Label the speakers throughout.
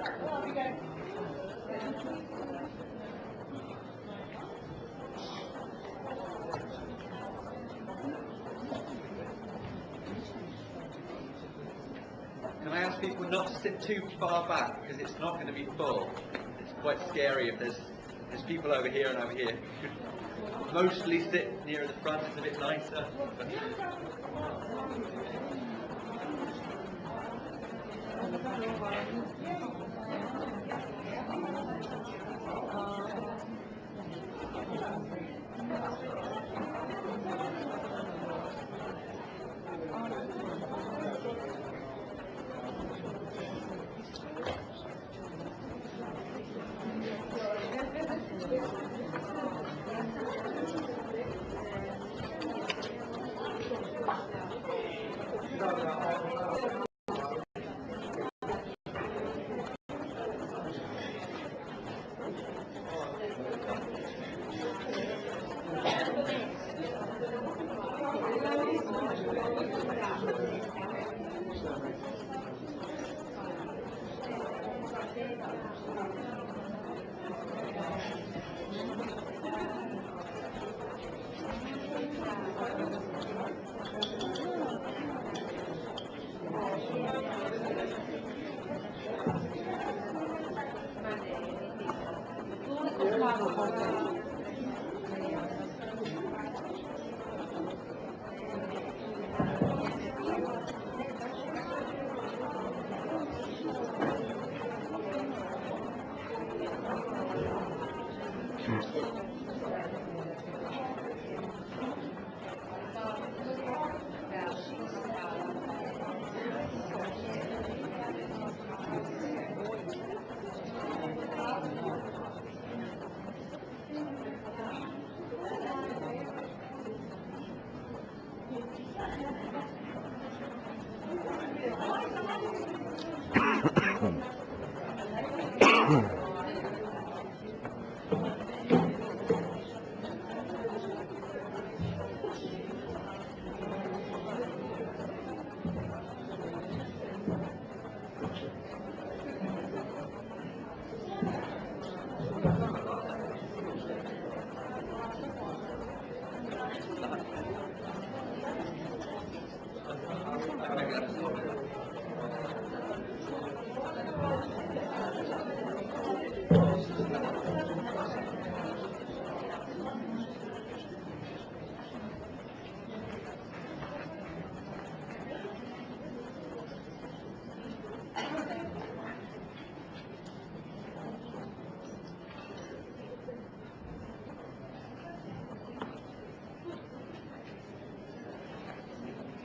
Speaker 1: Can I ask people not to sit too far back, because it's not going to be full. It's quite scary if there's people over here and over here. Mostly sit near the front, it's a bit nicer.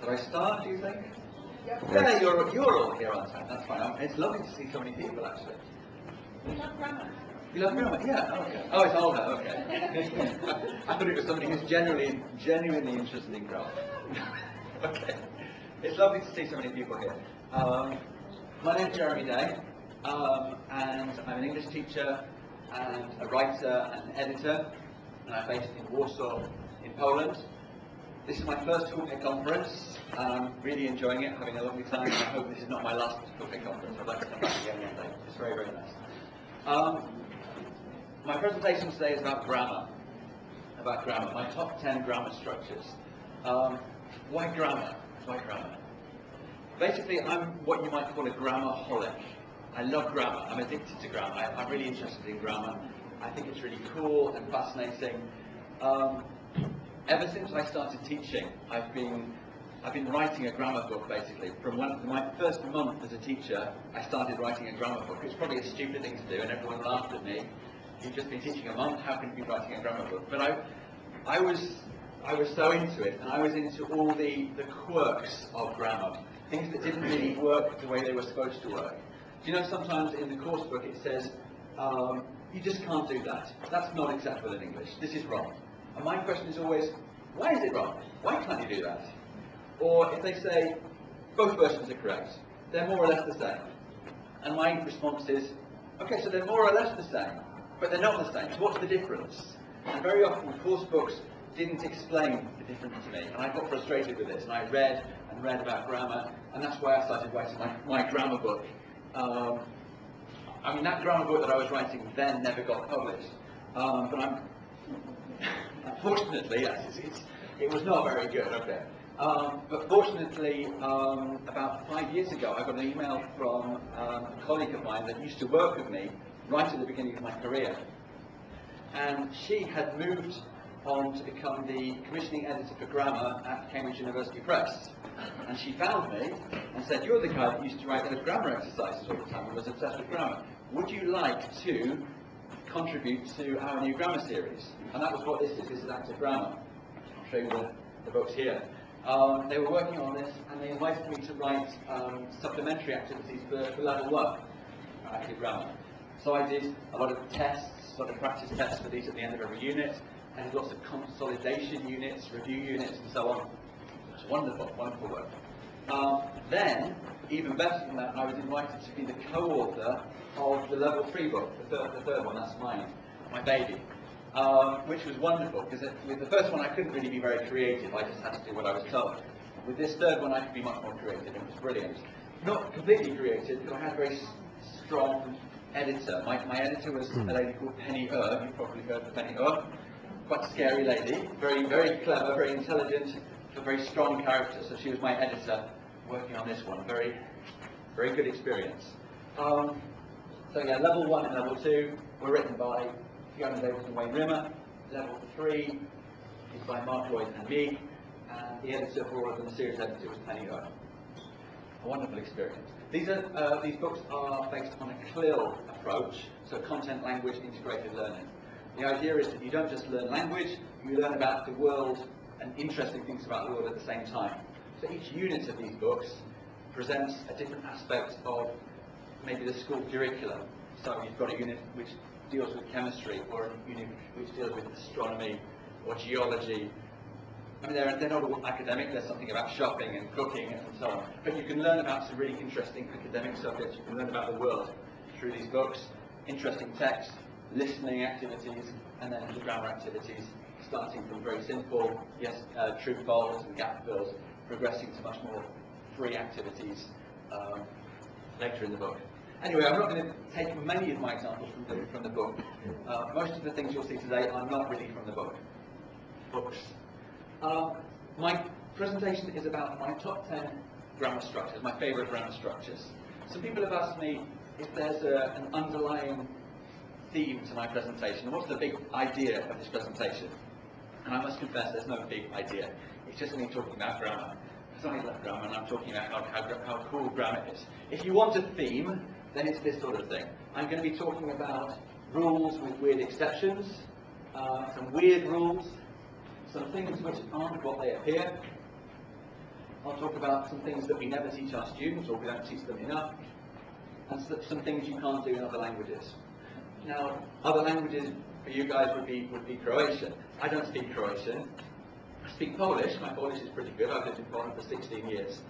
Speaker 1: Should I start, do you think? Yeah, you're all here on time, that's fine. It's lovely to see so many people, actually. We love grammar. You love grammar? Yeah, okay. Oh, it's Olga, okay. I thought it was somebody who's genuinely interested in grammar. Okay. It's lovely to see so many people here. My name's Jeremy Day, and I'm an English teacher and a writer and an editor, and I'm based in Warsaw, in Poland. This is my first Hoopet conference. I'm really enjoying it, having a lovely time, and I hope this is not my last Hoopet conference. I'd like to come back again one day. It's very, very nice. My presentation today is about grammar. My top 10 grammar structures. Why grammar? Why grammar? Basically, I'm what you might call a grammarholic. I love grammar. I'm addicted to grammar. I'm really interested in grammar. I think it's really cool and fascinating. Ever since I started teaching, I've been writing a grammar book, basically. From my first month as a teacher, I started writing a grammar book. It's probably a stupid thing to do, and everyone laughed at me. You've just been teaching a month, how can you be writing a grammar book? But I was so into it, and I was into all the quirks of grammar, things that didn't really work the way they were supposed to work. Do you know, sometimes in the course book it says, you just can't do that. That's not acceptable in English. This is wrong. And my question is always, why is it wrong? Why can't you do that? Or if they say, both versions are correct, they're more or less the same. And my response is, okay, so they're more or less the same, but they're not the same. So what's the difference? And very often course books didn't explain the difference to me, and I got frustrated with this, and I read and read about grammar, and that's why I started writing my grammar book. I mean, that grammar book that I was writing then never got published. But I'm, fortunately, yes, it was not very good, okay. But fortunately, about 5 years ago, I got an email from a colleague of mine that used to work with me right at the beginning of my career. And she had moved on to become the commissioning editor for grammar at Cambridge University Press. And she found me and said, "You're the guy that used to write those grammar exercises all the time and was obsessed with grammar. Would you like to contribute to our new grammar series?" And that was what this is. This is Active Grammar. I'll show you the books here. They were working on this, and they invited me to write supplementary activities for level 1 Active Grammar. So I did a lot of tests, a lot of practice tests for these at the end of every unit, and lots of consolidation units, review units, and so on. It was wonderful, wonderful work. Then, even better than that, I was invited to be the co-author of the level 3 book, the third one. That's mine, my baby. Which was wonderful, because with the first one I couldn't really be very creative, I just had to do what I was told. With this third one I could be much more creative, and it was brilliant. Not completely creative, because I had a very strong editor. My editor was a lady called Penny Ur. You've probably heard of Penny Ur. Quite a scary lady, very, very clever, very intelligent, but very strong character. So she was my editor working on this one. Very, very good experience. So yeah, level 1 and level 2 were written by Fiona Davis and Wayne Rimmer. Level 3 is by Mark Lloyd and me, and the editor for all of them, the series editor, was Penny Ur. A wonderful experience. These books are based on a CLIL approach, so content, language, integrated learning. The idea is that you don't just learn language, you learn about the world and interesting things about the world at the same time. So each unit of these books presents a different aspect of maybe the school curriculum. So you've got a unit which deals with chemistry, or a unit which deals with astronomy or geology. I mean, they're not all academic. There's something about shopping and cooking and so on. But you can learn about some really interesting academic subjects. You can learn about the world through these books. Interesting text, listening activities, and then the grammar activities, starting from very simple, yes, true, false, and gap fills, progressing to much more free activities later in the book. Anyway, I'm not going to take many of my examples from the book. Most of the things you'll see today are not really from the books. My presentation is about my top 10 grammar structures, my favourite grammar structures. Some people have asked me if there's an underlying theme to my presentation. What's the big idea of this presentation? And I must confess, there's no big idea. It's just me talking about grammar. Because I love grammar, and I'm talking about how cool grammar is. If you want a theme, then it's this sort of thing. I'm going to be talking about rules with weird exceptions, some weird rules, some things which aren't what they appear. I'll talk about some things that we never teach our students, or we don't teach them enough, and some things you can't do in other languages. Now, other languages for you guys would be Croatian. I don't speak Croatian. I speak Polish. My Polish is pretty good. I've lived in Poland for 16 years.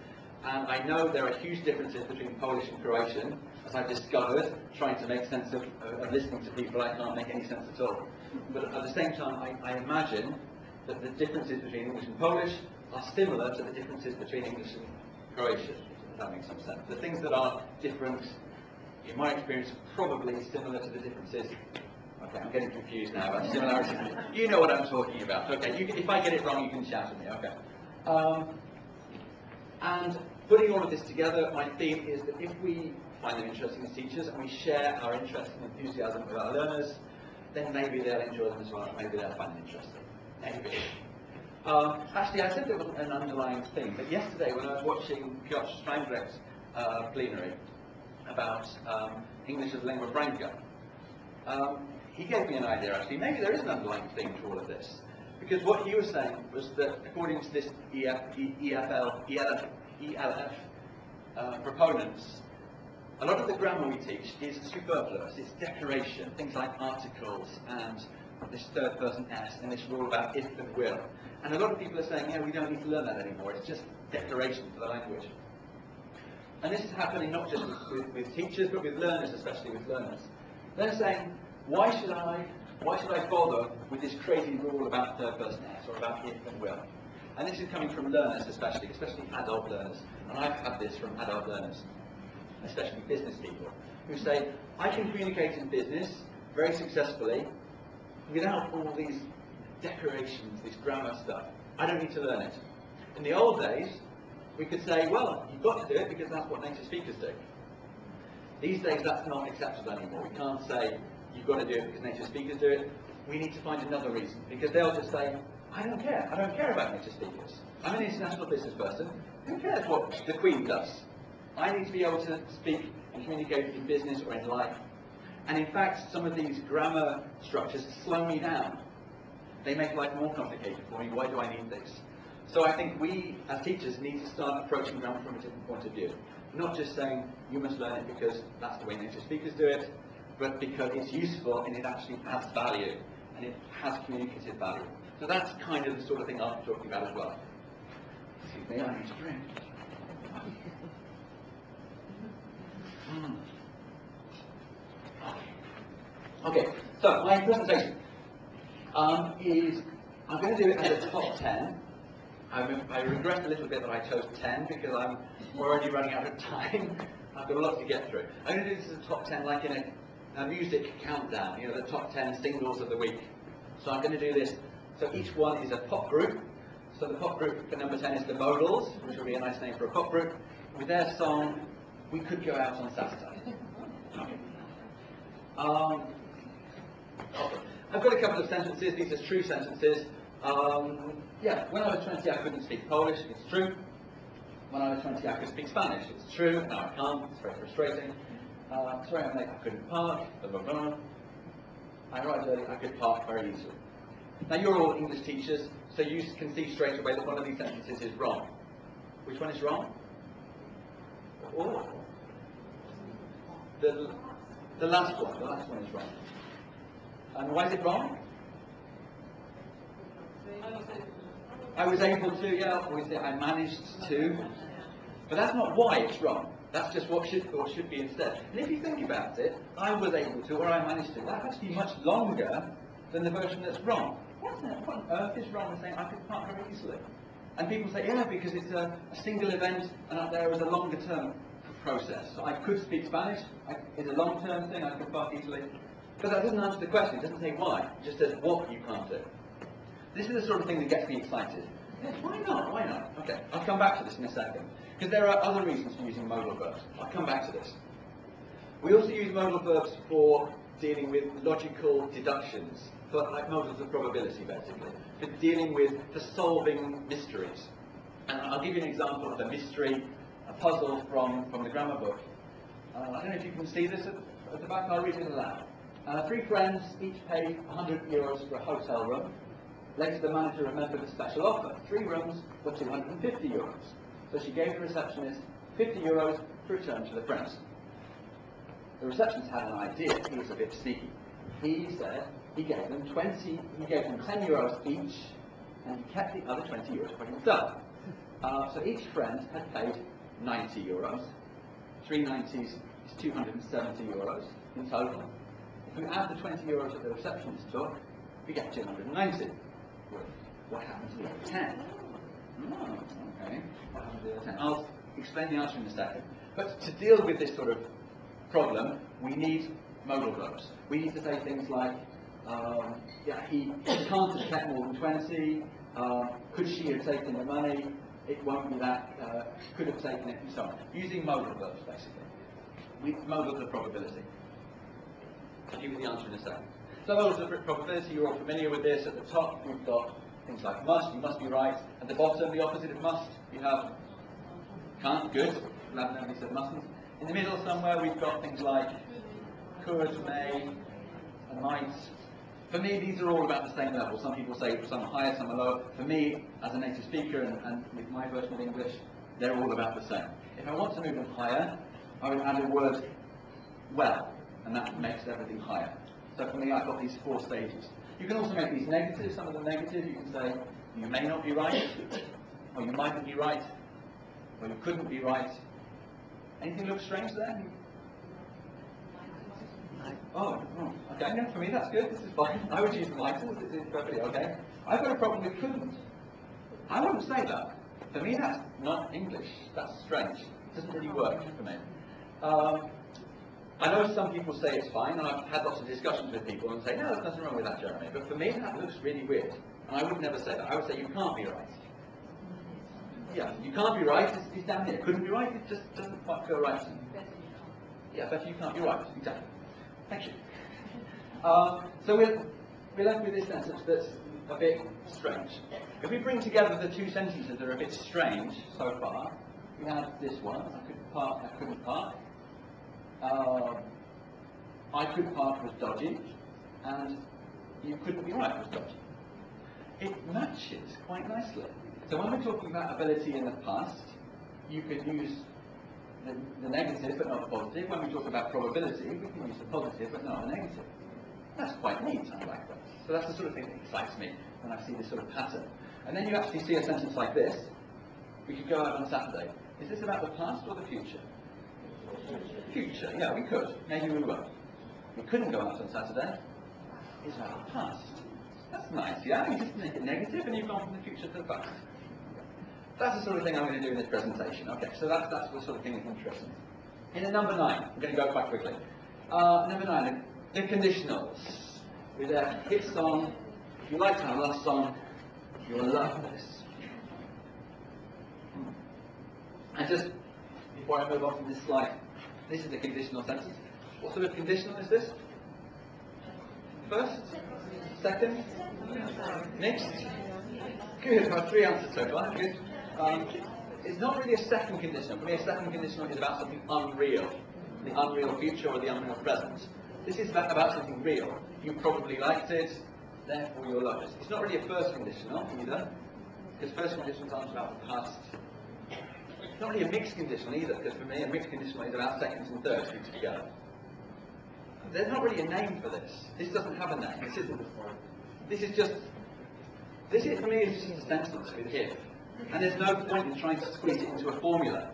Speaker 1: And I know there are huge differences between Polish and Croatian, as I've discovered, trying to make sense of listening to people. I can't make any sense at all. But at the same time, I imagine that the differences between English and Polish are similar to the differences between English and Croatian, if that makes some sense. The things that are different, in my experience, probably similar to the differences. Okay, I'm getting confused now about similarities. You know what I'm talking about. Okay, if I get it wrong, you can shout at me. Okay. And putting all of this together, my theme is that if we find them interesting as teachers and we share our interest and enthusiasm with our learners, then maybe they'll enjoy them as well. Maybe they'll find them interesting. Maybe. Actually, I said there was an underlying theme, but yesterday when I was watching Piotr Steinbrecht's plenary about English as lingua franca, he gave me an idea, actually. Maybe there is an underlying theme to all of this. Because what he was saying was that according to this ELF proponents, a lot of the grammar we teach is superfluous, it's decoration, things like articles and this third person S and this rule about if and will. And a lot of people are saying, yeah, we don't need to learn that anymore, it's just decoration for the language. And this is happening not just with teachers, but with learners, especially with learners. They're saying, why should I bother with this crazy rule about third person S or about if and will? And this is coming from learners especially adult learners. And I've had this from adult learners. especially business people, who say, I can communicate in business very successfully without all these decorations, this grammar stuff. I don't need to learn it. In the old days, we could say, well, you've got to do it because that's what native speakers do. These days, that's not acceptable anymore. We can't say, you've got to do it because native speakers do it. We need to find another reason, because they'll just say, I don't care. I don't care about native speakers. I'm an international business person. Who cares what the Queen does? I need to be able to speak and communicate in business or in life. And in fact, some of these grammar structures slow me down. They make life more complicated for me. Why do I need this? So I think we, as teachers, need to start approaching grammar from a different point of view. Not just saying, you must learn it because that's the way native speakers do it, but because it's useful and it actually adds value, and it has communicative value. So that's kind of the sort of thing I'm talking about as well. Excuse me, I need to drink. Okay, so my presentation is, I'm going to do it as a top 10. I regret a little bit that I chose 10 because I'm already running out of time. I've got a lot to get through. I'm going to do this as a top 10 like in a music countdown, you know, the top 10 singles of the week. So I'm going to do this, so each one is a pop group. So the pop group for number 10 is the Modals, which will be a nice name for a pop group, with their song, We Could Go Out on Saturday. Okay. I've got a couple of sentences. These are true sentences. Yeah, when I was 20, I couldn't speak Polish. It's true. When I was 20, I could speak Spanish. It's true. Now I can't. It's very frustrating. Sorry, I'm late. I couldn't park. Blah, blah, blah. I arrived early. I could park very easily. Now you're all English teachers, so you can see straight away that one of these sentences is wrong. Which one is wrong? Oh. The last one. The last one is wrong. And why is it wrong? I was able to, yeah, obviously I managed to. But that's not why it's wrong. That's just what should be instead. And if you think about it, I was able to, or I managed to, that's actually much longer than the version that's wrong. What on earth is wrong with saying I could park very easily? And people say, yeah, because it's a single event, and up there is a longer term process. So I could speak Spanish, it's a long-term thing, I could park easily. But that doesn't answer the question, it doesn't say why, it just says what you can't do. This is the sort of thing that gets me excited. Yeah, why not? Why not? Okay, I'll come back to this in a second. Because there are other reasons for using modal verbs. I'll come back to this. We also use modal verbs for dealing with logical deductions, for like modals of probability basically, for dealing with, for solving mysteries. And I'll give you an example of a mystery, a puzzle from the grammar book. I don't know if you can see this at the back, I'll read it aloud. 3 friends each paid €100 for a hotel room. Later the manager remembered a special offer, 3 rooms for €250. So she gave the receptionist €50 to return to the friends. The receptionist had an idea, he was a bit sneaky. He said he gave them €10 each, and he kept the other €20 for himself. So each friend had paid €90. 3 90s is €270 in total. If we add the €20 that the receptionist took, we get 290. What happened to the other 10? Oh, okay. What happened to the other 10? I'll explain the answer in a second. But to deal with this sort of problem, we need modal verbs. We need to say things like, yeah, he can't have kept more than 20. Could she have taken the money? It won't be that. Could have taken it, and so on. Using modal verbs, basically. Modals of probability. I'll give you the answer in a second. So modals of probability, you're all familiar with this. At the top, we've got things like must, you must be right. At the bottom, the opposite of must, you have can't, good. Nobody said mustn't. In the middle somewhere, we've got things like could, may, and might. For me, these are all about the same level. Some people say some are higher, some are lower. For me, as a native speaker and with my version of English, they're all about the same. If I want to move them higher, I would add a word well, and that makes everything higher. So for me, I've got these 4 stages. You can also make these negative, some of them negative. You can say, you may not be right, or you mightn't be right, or you couldn't be right. Anything look strange there? Oh, okay, no, for me that's good, this is fine. I would use the mightn't, this is perfectly okay. I've got a problem with couldn't. I wouldn't say that. For me that's not English, that's strange. It doesn't really work for me. I know some people say it's fine, and I've had lots of discussions with people and say, no, there's nothing wrong with that, Jeremy. But for me, that looks really weird. And I would never say that. I would say you can't be right. Yeah, you can't be right. It's down here. Couldn't be right. It just doesn't quite feel right to me. Yeah, but you can't be right. Exactly. Thank you. So we're left with this sentence that's a bit strange. If we bring together the two sentences that are a bit strange so far, we have this one. I could park. I couldn't park. I could park was dodgy, and you couldn't be right was dodgy. It matches quite nicely. So when we're talking about ability in the past, you could use the negative but not the positive. When we talk about probability, we can use the positive but not the negative. That's quite neat, I like that. So that's the sort of thing that excites me when I see this sort of pattern. And then you actually see a sentence like this. We could go out on Saturday. Is this about the past or the future? Future, yeah, we could. Maybe we will. We couldn't go out on Saturday. It's about the past. That's nice, yeah? You just make it negative and you've gone from the future to the past. That's the sort of thing I'm going to do in this presentation. Okay, so that's the sort of thing that's interesting. In the number 9, I'm going to go quite quickly. Number 9, the conditionals. With a hit song. If you like our last song, you'll love this. And just before I move on from this slide, this is the conditional sentence. What sort of conditional is this? First? Second? Next? Good, I have 3 answers so far. Good. It's not really a second conditional. For me, a second conditional is about something unreal. The unreal future or the unreal present. This is about something real. You probably liked it, therefore you'll love it. It's not really a first conditional either, because first conditionals aren't about the past. It's not really a mixed conditional either, because for me, a mixed conditional is about seconds and thirds mixed together. There's not really a name for this. This doesn't have a name. This is for me, it's just a sentence with if. And there's no point in trying to squeeze it into a formula.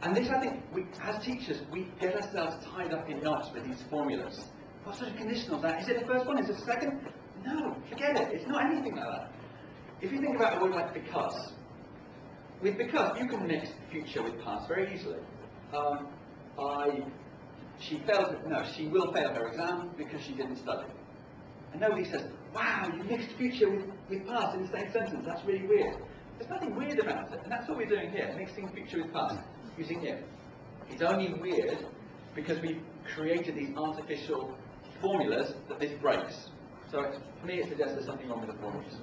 Speaker 1: And this, I think, as teachers, we get ourselves tied up in knots with these formulas. What sort of conditional is that? Is it the first one? Is it the second? No, forget it. It's not anything like that. If you think about a word like because, with because, you can mix future with past very easily. She will fail her exam because she didn't study. And nobody says, wow, you mixed future with past in the same sentence. That's really weird. There's nothing weird about it. And that's what we're doing here, mixing future with past, using if. It's only weird because we've created these artificial formulas that this breaks. So for me, it suggests there's something wrong with the formulas.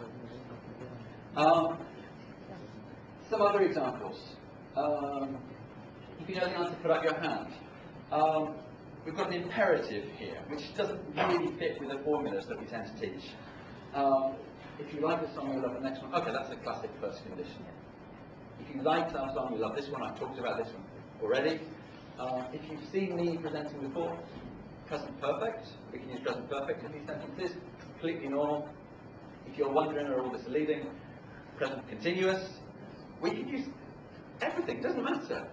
Speaker 1: Some other examples. If you know the answer, put up your hand. We've got an imperative here, which doesn't really fit with the formulas that we tend to teach. If you like this song, you'll love the next one. Okay, that's a classic first condition. If you like that song, you'll love this one. I've talked about this one already. If you've seen me presenting before, present perfect. We can use present perfect in these sentences. Completely normal. If you're wondering where all this is leading, present continuous. We can use everything. It doesn't matter.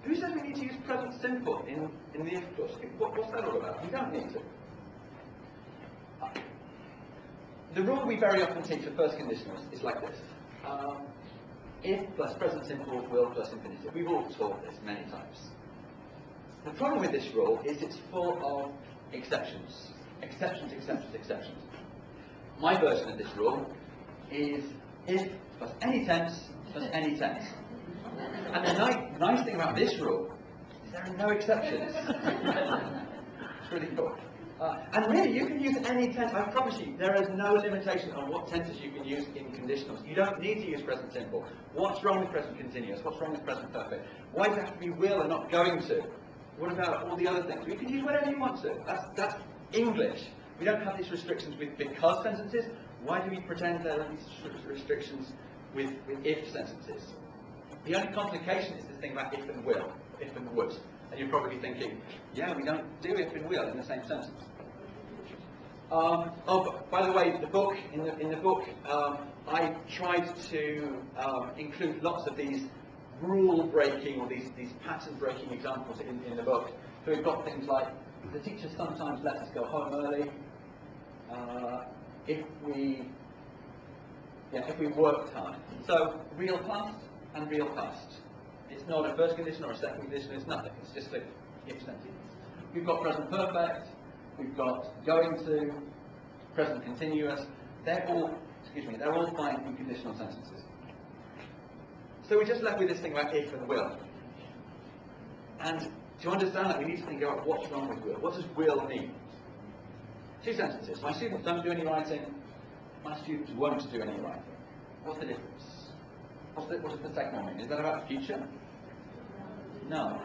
Speaker 1: Who says we need to use present simple in the if clause? What's that all about? We don't need to. The rule we very often teach for first conditionals is like this. If plus present simple, will plus infinitive. We've all taught this many times. The problem with this rule is it's full of exceptions. Exceptions, exceptions, exceptions. My version of this rule is if plus any tense plus any tense. And the nice thing about this rule is there are no exceptions. It's really cool. And really, you can use any tense. I promise you, there is no limitation on what tenses you can use in conditionals. You don't need to use present simple. What's wrong with present continuous? What's wrong with present perfect? Why does it have to be will and not going to? What about all the other things? You can use whatever you want to. That's English. We don't have these restrictions with because sentences. Why do we pretend there are these restrictions with if sentences? The only complication is this thing about if and will, if and would. And you're probably thinking, yeah, we don't do if and will in the same sentence. By the way, the book in the book, I tried to include lots of these rule-breaking or these pattern-breaking examples in the book. So we've got things like the teacher sometimes lets us go home early. If we worked hard. So real past and real past It's not a first condition or a second condition, it's nothing. It's just a if sentence. We've got present perfect, we've got going to, present continuous. They're all fine in conditional sentences. So we're just left with this thing about if and will. And to understand that, we need to think about what's wrong with will. What does will mean? Two sentences. My students don't do any writing. My students won't do any writing. What's the difference? What does the second one mean? Is that about the future? No.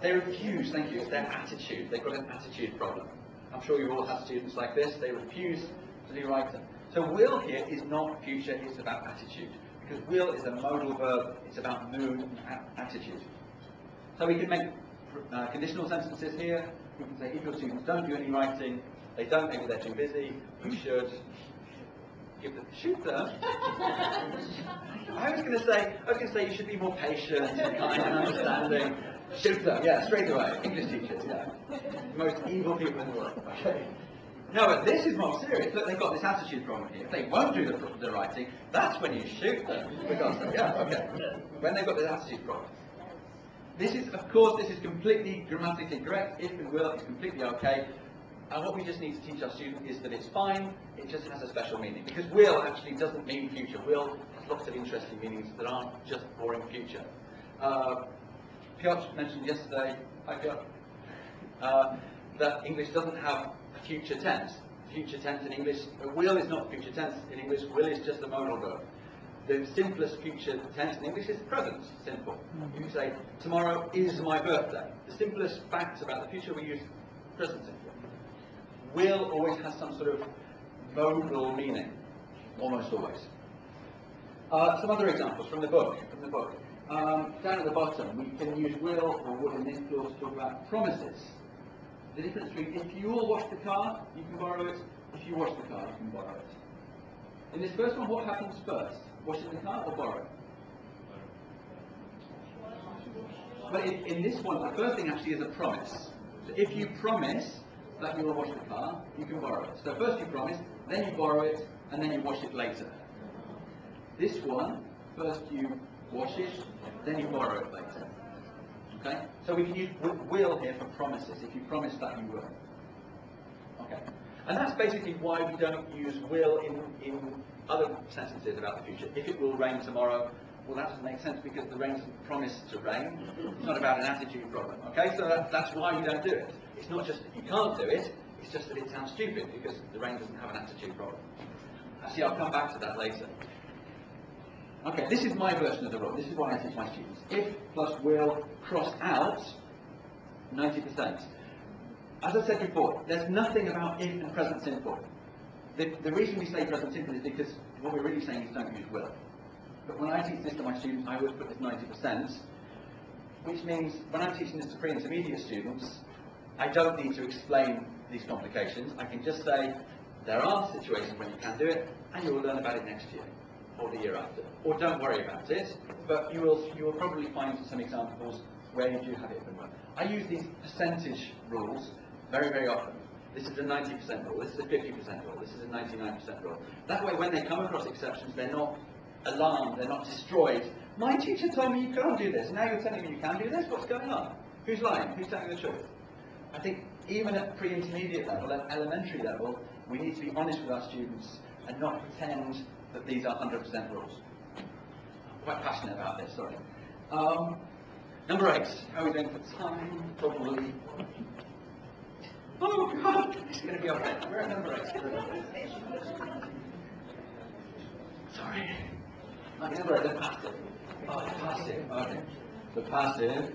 Speaker 1: They refuse, thank you, it's their attitude. They've got an attitude problem. I'm sure you've all had students like this. They refuse to do writing. So will here is not future, it's about attitude. Because will is a modal verb, it's about mood and attitude. So we can make conditional sentences here. We can say if your students don't do any writing, they don't, maybe they're too busy, you should shoot them. I was going to say you should be more patient and kind and understanding. Shoot them, yeah, straight away. English teachers, yeah. The most evil people in the world. Okay. No, but this is more serious. Look, they've got this attitude problem here. If they won't do the writing, that's when you shoot them. Yeah, okay. When they've got this attitude problem. This is completely grammatically correct. If and will is completely okay. And what we just need to teach our students is that it's fine, it just has a special meaning. Because will actually doesn't mean future. Will has lots of interesting meanings that aren't just boring future. Piotr mentioned yesterday, that English doesn't have a future tense. Future tense in English, will is not future tense in English, will is just a modal verb. The simplest future tense in English is present simple. You can say, tomorrow is my birthday. The simplest facts about the future we use present simple. Will always has some sort of modal meaning, almost always. Some other examples from the book. Down at the bottom, we can use will or would in this clause to talk about promises. The difference between if you all wash the car, you can borrow it. If you wash the car, you can borrow it. In this first one, what happens first? Washing the car or borrow it? But in this one, the first thing actually is a promise. So if you promise that you will wash the car, you can borrow it. So first you promise, then you borrow it, and then you wash it later. This one, first you wash it, then you borrow it later. Okay? So we can use will here for promises, if you promise that you will. Okay. And that's basically why we don't use will in other sentences about the future. If it will rain tomorrow, well, that doesn't make sense because the rain doesn't promise to rain. It's not about an attitude problem. Okay, so that's why we don't do it. It's not just that you can't do it, it's just that it sounds stupid because the rain doesn't have an attitude problem. Actually, I'll come back to that later. Okay, this is my version of the rule. This is what I teach my students. If plus will cross out 90%. As I said before, there's nothing about if and present simple. The reason we say present simple is because what we're really saying is don't use will. But when I teach this to my students, I always put this 90%, which means when I'm teaching this to pre-intermediate students, I don't need to explain these complications. I can just say, there are situations when you can do it, and you will learn about it next year, or the year after. Or don't worry about it, but you will probably find some examples where you do have it. I use these percentage rules very, very often. This is a 90% rule, this is a 50% rule, this is a 99% rule. That way when they come across exceptions, they're not alarmed, they're not destroyed. My teacher told me you can't do this, now you're telling me you can do this? What's going on? Who's lying? Who's telling the truth? I think even at pre-intermediate level, at elementary level, we need to be honest with our students and not pretend that these are 100% rules. I'm quite passionate about this, sorry. Number 8. How are we doing for time? Probably. Oh God, it's going to be okay. We're at number 8. Sorry. Number 8, the passive. Oh, the passive. Okay. The passive,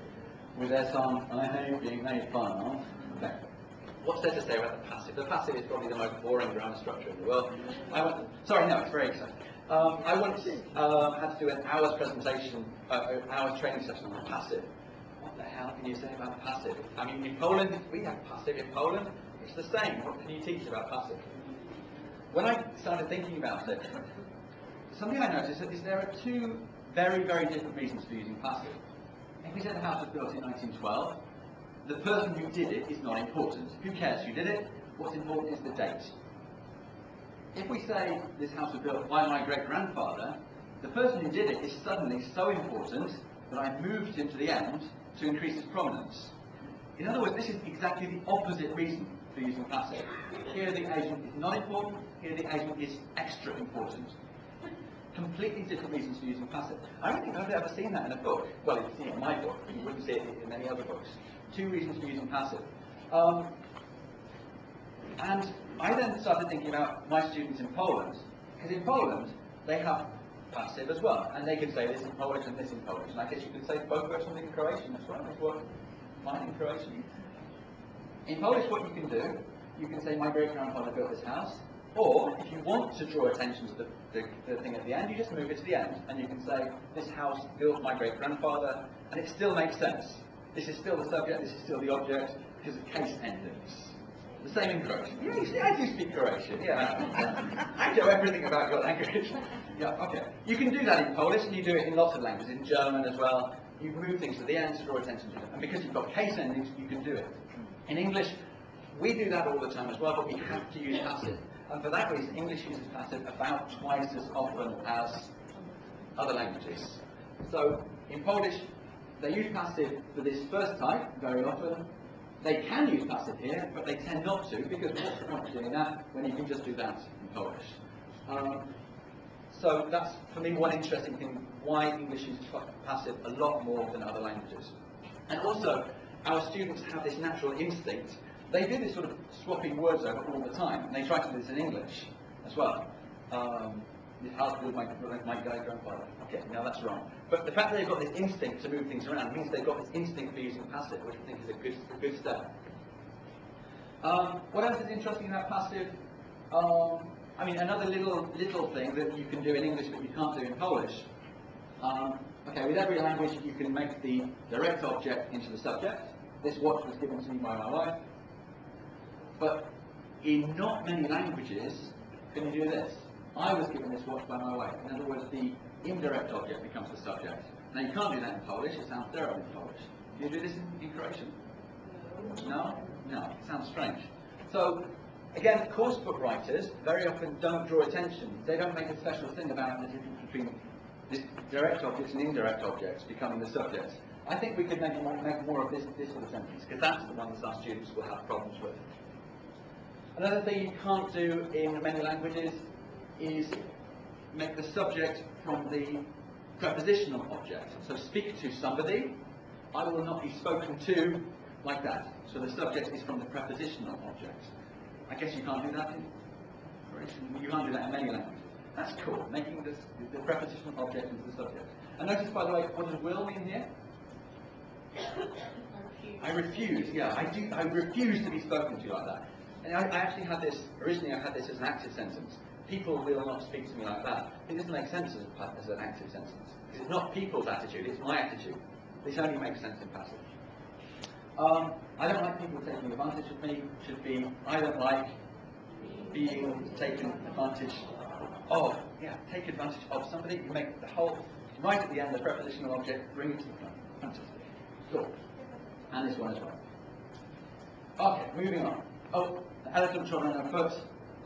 Speaker 1: with their song, I hate being made fun of. Okay. What's there to say about the passive? The passive is probably the most boring grammar structure in the world. Sorry, no, it's very exciting. I once had to do an hour's presentation, hour's training session on the passive. What the hell can you say about passive? I mean, in Poland, we have passive. In Poland, it's the same. What can you teach about passive? When I started thinking about it, something I noticed is there are two very, very different reasons for using passive. If we say the house was built in 1912, the person who did it is not important. Who cares who did it? What's important is the date. If we say this house was built by my great-grandfather, the person who did it is suddenly so important but I moved him to the end to increase his prominence. In other words, this is exactly the opposite reason for using passive. Here the agent is not important, here the agent is extra important. Completely different reasons for using passive. I don't think I've ever seen that in a book. Well, you've seen it in my book, but you wouldn't see it in many other books. 2 reasons for using passive. And I then started thinking about my students in Poland, because in Poland they have passive as well, and they could say this in Polish and this in Polish, and I guess you could say both versions in Croatian as well, is what mine in Croatian. In Polish what you can do, you can say my great-grandfather built this house, or if you want to draw attention to the thing at the end, you just move it to the end, and you can say this house built my great-grandfather, and it still makes sense. This is still the subject, this is still the object, because of case endings. The same in Croatian. Yeah, you see, I do speak Croatian. Yeah, I know everything about your language. Yeah, okay. You can do that in Polish, and you do it in lots of languages, in German as well. You move things to the end to draw attention to them, and because you've got case endings, you can do it. In English, we do that all the time as well, but we have to use passive. And for that reason, English uses passive about twice as often as other languages. So in Polish, they use passive for this first type very often. They can use passive here, but they tend not to, because what's the point of doing that when you can just do that in Polish? So that's, for me, one interesting thing, why English uses passive a lot more than other languages. And also, our students have this natural instinct. They do this sort of swapping words over all the time, and they try to do this in English as well. This house built my great-grandfather. Okay, now that's wrong. But the fact that they've got this instinct to move things around means they've got this instinct for using passive, which I think is a good step. What else is interesting about passive? I mean, another little thing that you can do in English but you can't do in Polish. Okay, with every language you can make the direct object into the subject. This watch was given to me by my wife. But in not many languages can you do this. I was given this watch by my wife. In other words, the indirect object becomes the subject. Now you can't do that in Polish, it sounds terrible in Polish. Do you do this in Croatian? No? No, it sounds strange. So, again, course book writers very often don't draw attention. They don't make a special thing about the difference between this direct objects and indirect objects becoming the subjects. I think we could make more of this sort of sentence, because that's the one that our students will have problems with. Another thing you can't do in many languages is make the subject from the prepositional object. So speak to somebody, I will not be spoken to, like that. So the subject is from the prepositional object. I guess you can't do that in Croatian. You can't do that in many languages. That's cool, making the prepositional object into the subject. And notice, by the way, what does will mean here? I refuse, yeah, I refuse to be spoken to like that. And I actually had this, originally I had this as an active sentence. People will not speak to me like that. It doesn't make sense as an active sentence. It's not people's attitude, it's my attitude. This only makes sense in passive. I don't like people taking advantage of me. Should be, I don't like being taken advantage of. Yeah, take advantage of somebody. You make the whole, right at the end, the prepositional object, bring it to the front. Fantastic. Cool. And this one as well. Okay, moving on. Oh, the elephant trod on her foot.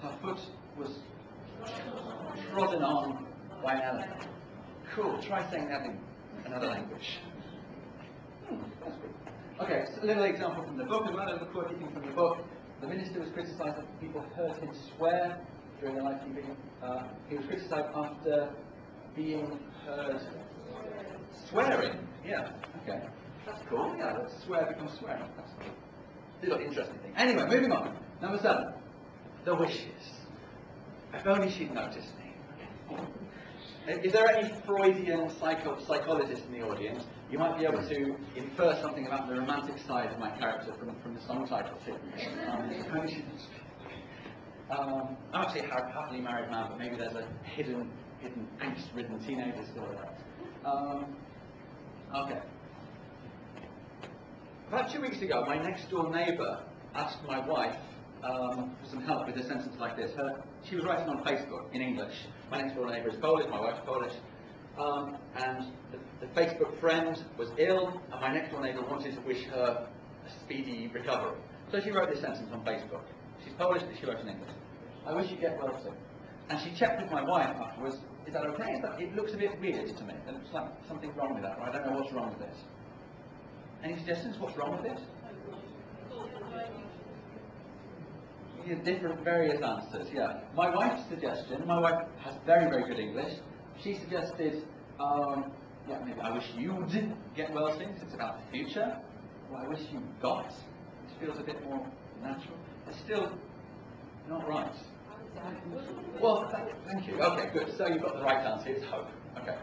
Speaker 1: Her foot was trodden on by an elephant. Cool. Try saying that in another language. That's good. Okay, so a little example from the book as well, a little quirky thing from the book. The minister was criticised after people heard him swear during the live TV. He was criticised after being heard swearing. Yeah, okay. That's cool. Yeah, let's swear becomes swearing. That's cool. Little interesting thing. Anyway, moving on. Number 7. The wishes. If only she'd noticed me. Is there any Freudian psychologist in the audience? You might be able to infer something about the romantic side of my character from the song titles here. I'm actually a happily married man, but maybe there's a hidden angst-ridden teenager still there. Okay. About 2 weeks ago, my next-door neighbour asked my wife for some help with a sentence like this. She was writing on Facebook in English. My next-door neighbour is Polish, my wife's Polish. And the Facebook friend was ill, and my next-door neighbour wanted to wish her a speedy recovery. So she wrote this sentence on Facebook. She's Polish, but she wrote in English. I wish you get well soon. And she checked with my wife afterwards, is that okay? It looks a bit weird to me. It looks like something's wrong with that. I don't know what's wrong with this. Any suggestions? What's wrong with this? Yeah, different, various answers, yeah. My wife's suggestion, my wife has very, very good English. She suggested, yeah, maybe I wish you'd get well soon, because it's about the future. Well, I wish you got. This feels a bit more natural. It's still not right. Well, thank you. Okay, good. So you've got the right answer. It's hope. Okay.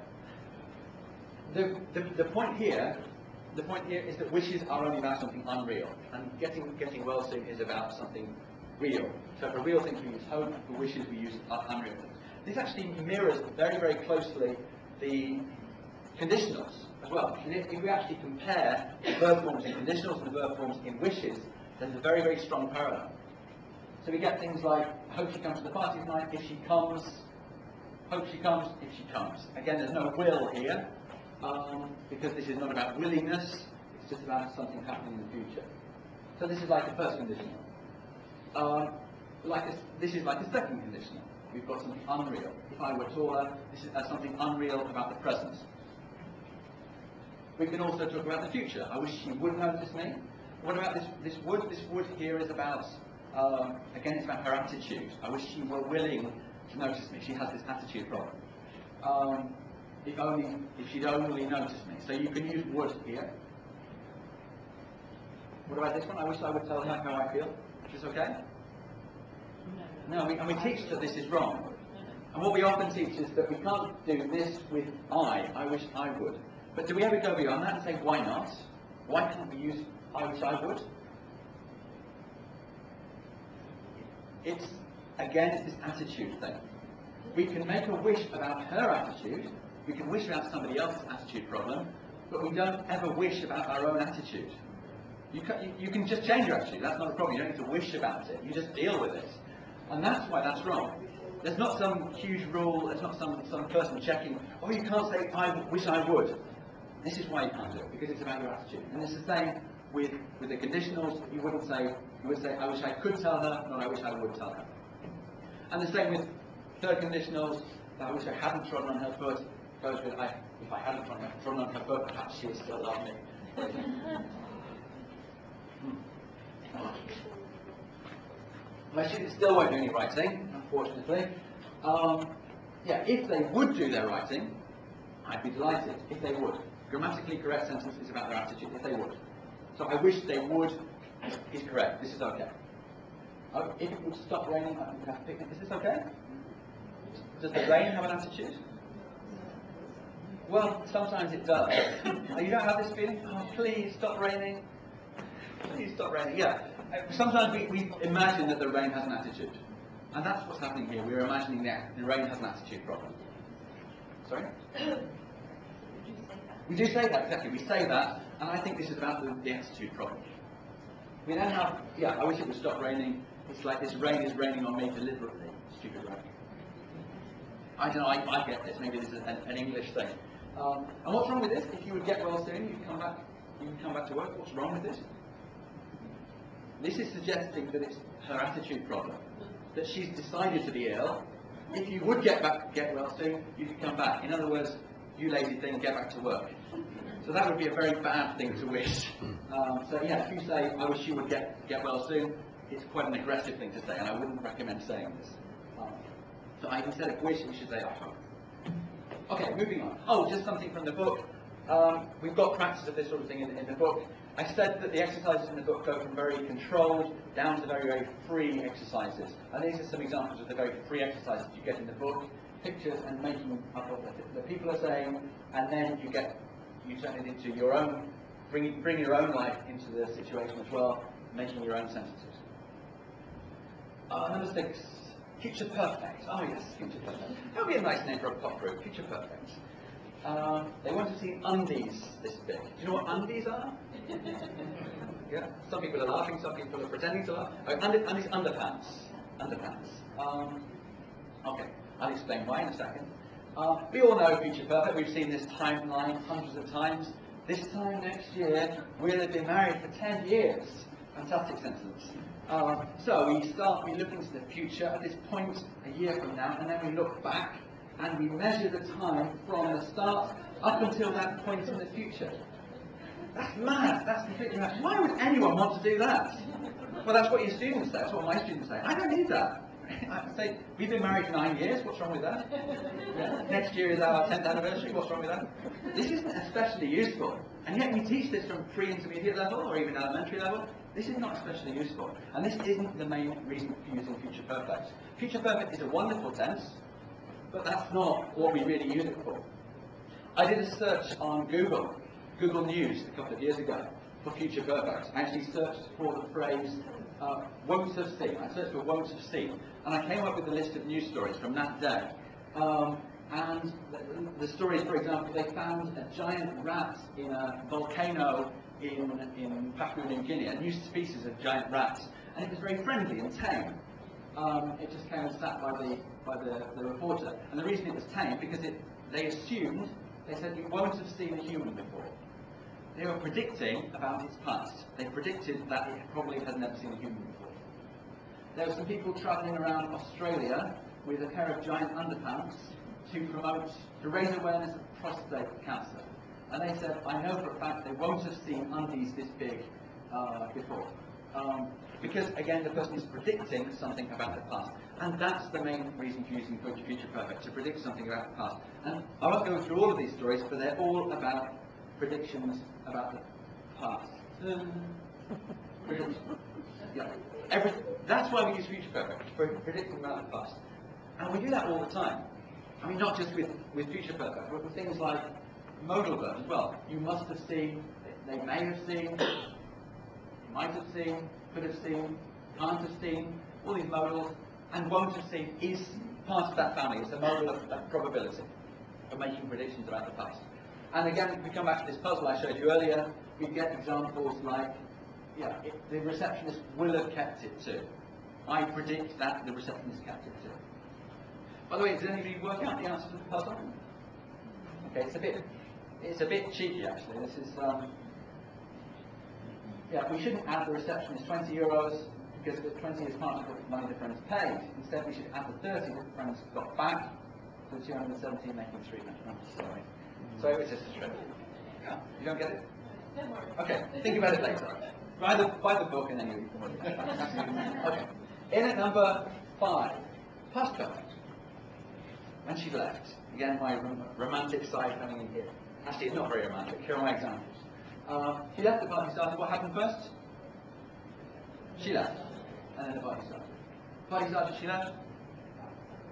Speaker 1: The point here is that wishes are only about something unreal, and getting well soon is about something real. So for real things we use hope, for wishes we use unreal things. This actually mirrors very, very closely the conditionals as well. If we actually compare the verb forms in conditionals and the verb forms in wishes, there's a very, very strong parallel. So we get things like, hope she comes to the party tonight, if she comes, hope she comes, if she comes. Again, there's no will here, because this is not about willingness, it's just about something happening in the future. So this is like the first conditional. This is like the second conditional. We've got something unreal. If I were taller, this is something unreal about the present. We can also talk about the future. I wish she would notice me. What about this would? This would here is about, again, it's about her attitude. I wish she were willing to notice me. She has this attitude problem. If she'd only notice me. So you can use would here. What about this one? I wish I would tell her how I feel. Is this okay? No, and we teach that this is wrong. And what we often teach is that we can't do this with I wish I would. But do we ever go beyond that and say, why not? Why can't we use I wish I would? It's this attitude thing. We can make a wish about her attitude, we can wish about somebody else's attitude problem, but we don't ever wish about our own attitude. You can just change your attitude, that's not a problem. You don't need to wish about it, you just deal with it. And that's why that's wrong. There's not some huge rule, there's not some person checking, oh, you can't say, I wish I would. This is why you can't do it, because it's about your attitude. And it's the same with the conditionals. You would say, I wish I could tell her, not I wish I would tell her. And the same with third conditionals, I wish I hadn't trodden on her foot, goes with, if I hadn't trodden on her foot, perhaps she would still love me. Well, she still won't do any writing, unfortunately. Yeah, if they would do their writing, I'd be delighted. If they would. Grammatically correct sentence is about their attitude. If they would. So I wish they would is correct. This is okay. If it would stop raining, I think we'd have a picnic. Is this okay? Does the rain have an attitude? Well, sometimes it does. You don't have this feeling? Oh, please stop raining. Please stop raining. Yeah. Sometimes we imagine that the rain has an attitude. And that's what's happening here. We're imagining that the rain has an attitude problem. Sorry? We do say that, exactly. We say that, and I think this is about the attitude problem. We then have, I wish it would stop raining. It's like this rain is raining on me deliberately. Stupid rain. I don't know, I get this. Maybe this is an English thing. And what's wrong with this? If you would get well soon, you can come back to work. What's wrong with this? This is suggesting that it's her attitude problem. That she's decided to be ill. If you would get well soon, you could come back. In other words, you lazy thing, get back to work. So that would be a very bad thing to wish. So if you say, I wish you would get well soon, it's quite an aggressive thing to say, and I wouldn't recommend saying this. So instead of wish, we should say, I hope. Okay, moving on. Oh, just something from the book. We've got practice of this sort of thing in the book. I said that the exercises in the book go from very controlled down to very, very free exercises. And these are some examples of the very free exercises you get in the book. Pictures and making up what the people are saying, and then you turn it into your own, bring your own life into the situation as well, making your own sentences. Number 6, Future Perfect. Oh yes, Future Perfect. That would be a nice name for a pop group, Future Perfect. They want to see undies this big. Do you know what undies are? Yeah. Some people are laughing, some people are pretending to laugh. Undies, underpants. Underpants. Okay, I'll explain why in a second. We all know Future Perfect. We've seen this timeline hundreds of times. This time next year, we'll have been married for 10 years. Fantastic sentence. So we look into the future at this point a year from now, and then we look back and we measure the time from the start up until that point in the future. That's mad. That's completely mad. Why would anyone want to do that? Well, that's what your students say. That's what my students say. I don't need that. I say, we've been married 9 years. What's wrong with that? Yeah. Next year is our 10th anniversary. What's wrong with that? This isn't especially useful. And yet we teach this from pre-intermediate level or even elementary level. This is not especially useful. And this isn't the main reason for using future perfect. Future perfect is a wonderful tense, but that's not what we really use it for. I did a search on Google News a couple of years ago for future perfect. I actually searched for the phrase won't have seen. I searched for won't have seen, and I came up with a list of news stories from that day. And the stories, for example, they found a giant rat in a volcano in Papua New Guinea, a new species of giant rat, and it was very friendly and tame. It just came and sat by the reporter, and the reason it was tame because they said you won't have seen a human before. They were predicting about its past. They predicted that it probably had never seen a human before. There were some people travelling around Australia with a pair of giant underpants to raise awareness of prostate cancer. And they said, I know for a fact they won't have seen undies this big before. Because, again, the person is predicting something about the past. And that's the main reason for using future perfect, to predict something about the past. And I won't go through all of these stories, but they're all about predictions about the past. Yeah. That's why we use future perfect, for predicting about the past. And we do that all the time. I mean, not just with future perfect, but with things like modal verbs as well. You must have seen, they may have seen, might have seen, could have seen, can't have seen, all these modals, and won't have seen is part of that family. It's a modal of probability, of making predictions about the past. And again, if we come back to this puzzle I showed you earlier, we get examples like, the receptionist will have kept it too. I predict that the receptionist kept it too. By the way, does anybody work out the answer to the puzzle? Okay, it's a bit cheeky actually. This is, we shouldn't add the receptionist €20 because the 20 is part of the money the friends paid. Instead, we should add the 30 that the friends got back to 217, making 300. Sorry. So it's just a trick. Yeah, you don't get it? Okay, think about it later. Buy the book and then you can work it out. Okay. In at number 5, past perfect. When she left. Again, my romantic side coming in here. Actually, it's not very romantic. Here are my examples. She left, the party started. What happened first? She left. And then the party started. The party started, she left.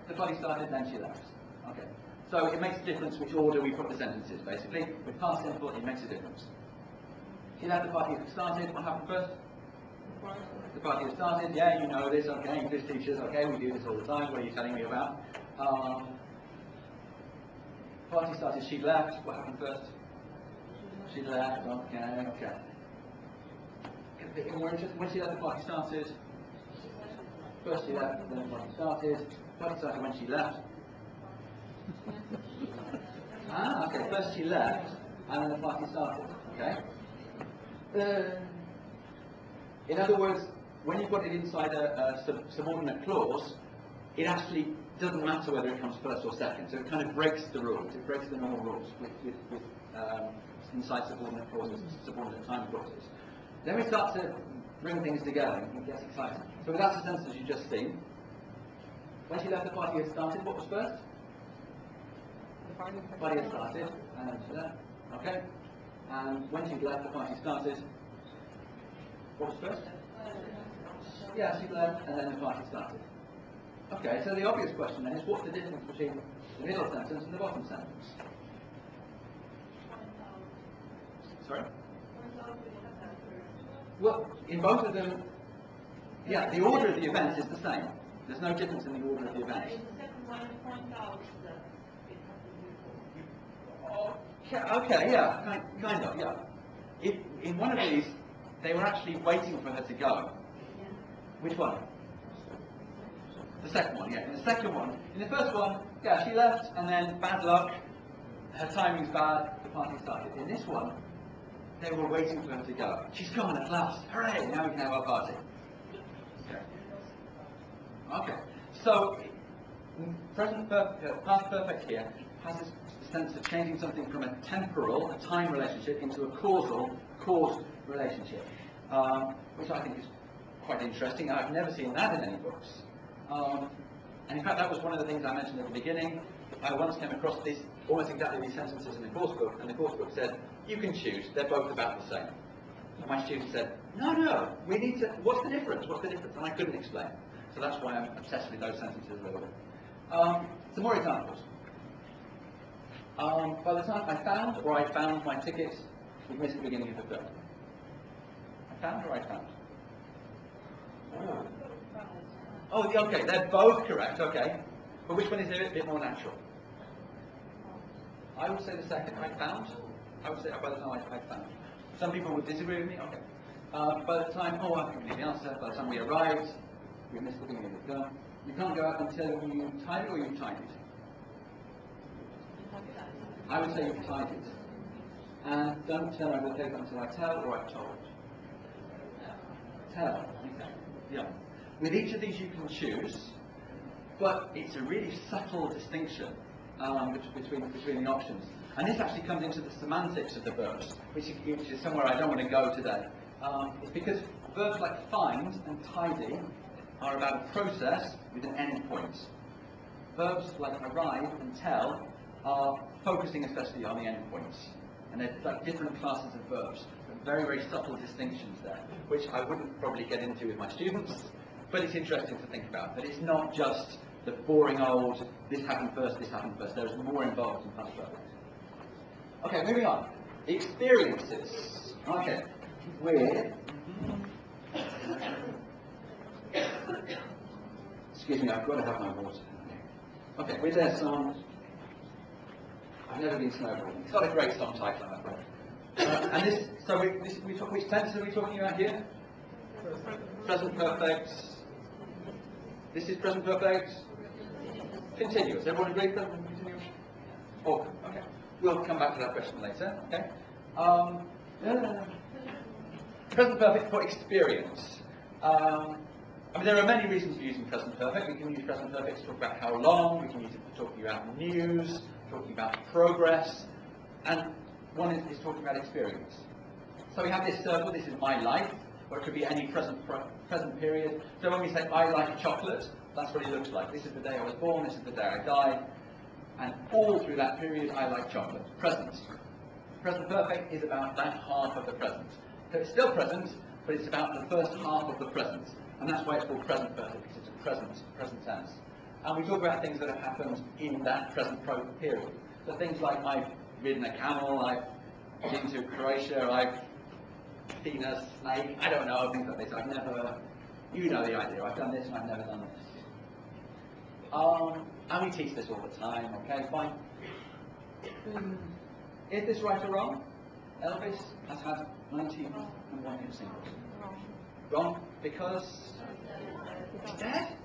Speaker 1: The party started, then she left. Okay. So it makes a difference which order we put the sentences, basically. With past simple, it makes a difference. She left, the party started. What happened first? The party has started. Yeah, you know this, okay. English teachers, okay, we do this all the time. What are you telling me about? Party started, she left. What happened first? She left, okay. When she left, the party started. First she left, then the party started. The party started when she left. Okay. First she left, and then the party started. Okay. In other words, when you put it inside a subordinate clause, it actually doesn't matter whether it comes first or second. So it kind of breaks the rules. It breaks the normal rules with inside subordinate clauses, subordinate time clauses. Then we start to bring things together and it gets exciting. So that's the sentence you've just seen. When she left, the party had started. What was first? The party had started, and then she left. Okay. And when she left, the party started. What was first? Yeah, she left, and then the party started. Okay, so the obvious question then is, what's the difference between the middle sentence and the bottom sentence? Sorry? Well, in both of them, the order of the events is the same. There's no difference in the order of the events. Okay, yeah, kind of, yeah. In one of these, they were actually waiting for her to go. Which one? The second one, yeah. In the second one, in the first one, she left, and then bad luck, her timing's bad, the party started. In this one, They were waiting for her to go. She's gone at last. Hooray! Now we can have our party. Okay. So, past perfect here has this sense of changing something from a temporal, a time relationship, into a causal, cause relationship, which I think is quite interesting. I've never seen that in any books. And in fact, that was one of the things I mentioned at the beginning. I once came across almost exactly these sentences in the course book, and the course book said, you can choose, they're both about the same. And my student said, no, we need to, what's the difference? What's the difference? And I couldn't explain. So that's why I'm obsessed with those sentences a little bit. Some more examples. By the time I found my ticket, we missed the beginning of the film. I found. Oh, okay, they're both correct, okay. But which one is a bit more natural? I would say the second, I found. I would say by the time I found. Some people would disagree with me, okay. By the time, I think we knew the answer. By the time we arrived, we missed the beginning of the film. You can't go out until you tied it or you've tied it. I would say you've tied it. And don't turn around the paper until I tell or I've told. Tell. Okay. Yeah. With each of these you can choose, but it's a really subtle distinction between the options. And this actually comes into the semantics of the verbs, which is somewhere I don't want to go today. It's because verbs like find and tidy are about a process with an end point. Verbs like arrive and tell are focusing especially on the end points. And they're like different classes of verbs, but very, very subtle distinctions there, which I wouldn't probably get into with my students, but it's interesting to think about. That it's not just the boring old, this happened first, there's more involved in past perfect. Okay, moving on. Experiences. Okay, excuse me, I've got to have my water. Okay, with their song, I've never been snowboarding. It's got a great song title, I'm afraid. And which tense are we talking about here? Present perfect. This is present perfect. Continuous. Everyone agree? Present continuous? Oh, okay. We'll come back to that question later. Okay. Present perfect for experience. There are many reasons for using present perfect. We can use present perfect to talk about how long. We can use it for talking about news, talking about progress, and one is talking about experience. So we have this circle. This is my life, or it could be any present period. So when we say I like chocolate, that's what it looks like. This is the day I was born. This is the day I died. And all through that period, I like chocolate. Present. Present perfect is about that half of the present. So it's still present, but it's about the first half of the present. And that's why it's called present perfect, because it's a present tense. And we talk about things that have happened in that present period. So things like I've ridden a camel, I've been to Croatia, I've seen a snake, I don't know, things like this. I've never, you know the idea, I've done this and I've never done this. And we teach this all the time, okay, fine. Is this right or wrong? Elvis has had 91 hit singles. Wrong, because he's dead?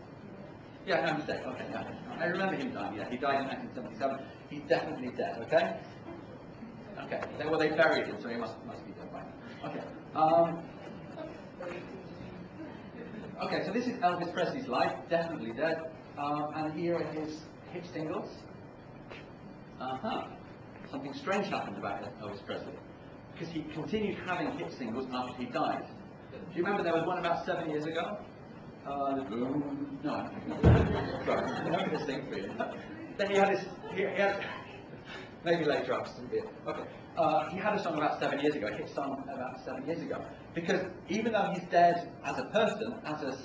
Speaker 1: Yeah, no, he's dead, okay, no. I remember him dying, yeah, he died in 1977. He's definitely dead, okay? Okay, well they buried him, so he must be dead by now. Okay. Okay, so this is Elvis Presley's life, definitely dead. And here are his hit singles. Something strange happened about Elvis Presley, because he continued having hit singles after he died. Do you remember there was one about 7 years ago? No. Sorry, let me just sing for you. Then he had maybe later I'll sing it. Okay. He had a song about 7 years ago, a hit song about 7 years ago. Because even though he's dead as a person, as a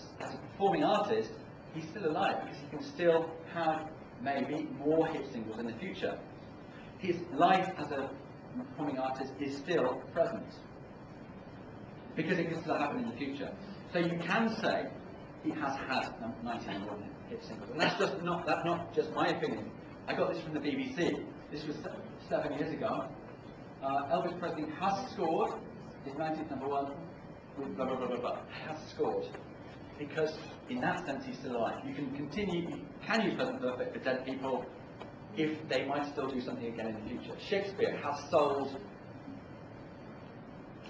Speaker 1: performing artist, he's still alive, because he can still have maybe more hit singles in the future. His life as a performing artist is still present, because it can still happen in the future. So you can say he has had 91 hit singles, and that's not just my opinion. I got this from the BBC. This was 7 years ago. Elvis Presley has scored his 19th number one with blah blah blah blah blah. Has scored, because in that sense he's still alive. You can use present perfect for dead people if they might still do something again in the future. Shakespeare has sold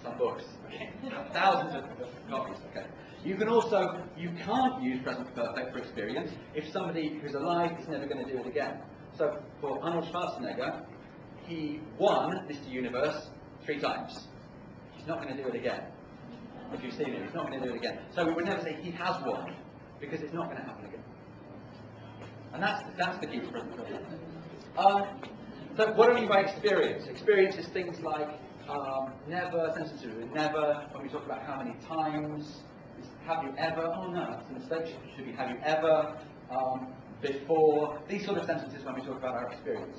Speaker 1: some books. Okay? Thousands of copies. Okay. You can't use present perfect for experience if somebody who's alive is never going to do it again. So for Arnold Schwarzenegger, he won Mr. Universe 3 times. He's not going to do it again. If you've seen it, he's not going to do it again. So we would never say he has won, because it's not going to happen again. And that's the key to present perfect. So what do I mean by experience? Experience is things like never, sentences with never, when we talk about how many times, have you ever, oh no, that's a mistake, it should be have you ever, before, these sort of sentences when we talk about our experience.